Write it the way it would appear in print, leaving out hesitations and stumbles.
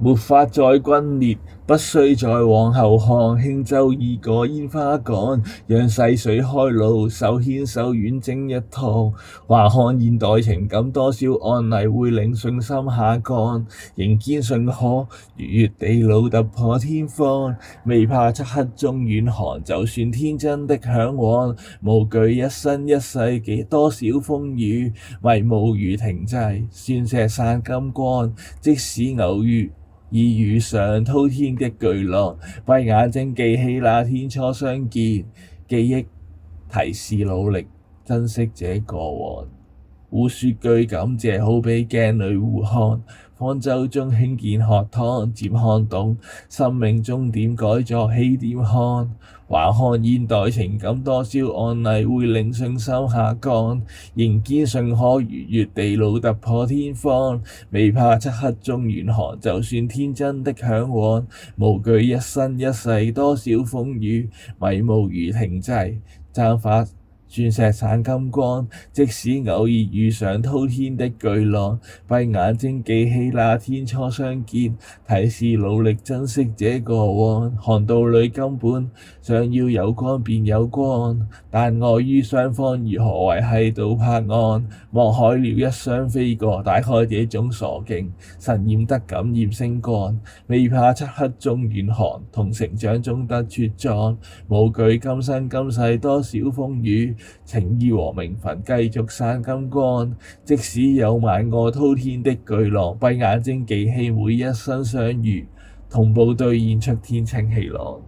沒法再轟烈，不需再往後看。輕舟已過煙花港，讓細水開路，手牽手遠征一趟。還看現代情感多少案例會令信心下降，仍堅信可逾越地老突破天荒。未怕漆黑中遠航，就算天真的嚮往。無懼一生一世幾多少風雨，迷霧如停滯，鑽石散金光。即使偶已遇上滔天的巨浪，閉眼睛記起那天初相見，記憶提示努力珍惜這過往。互說句感謝，好比鏡裏互看，方舟中輕健喝湯，漸看懂生命終點改作起點看。還看現代情感多少案例會令信心下降，仍堅信可逾越地老突破天荒。未怕漆黑中遠航，就算天真的嚮往。無懼一生一世多少風雨，迷霧如停滯，簪發鑽石散金光。即使偶爾遇上滔天的巨浪，閉眼睛記起那天初相見，提示努力珍惜這過往。航道裏根本想要有光便有光，但礙於雙方如何維繫到泊岸。望海鳥一雙飛過，大概這種傻勁，神驗得感染星光。未怕漆黑中遠航，同成長中得茁壯。無懼今生今世多少風雨，情義和名分繼續散金光。即使有萬個滔天的巨浪，閉眼睛記起每一生相遇，同步兌現出天清氣朗。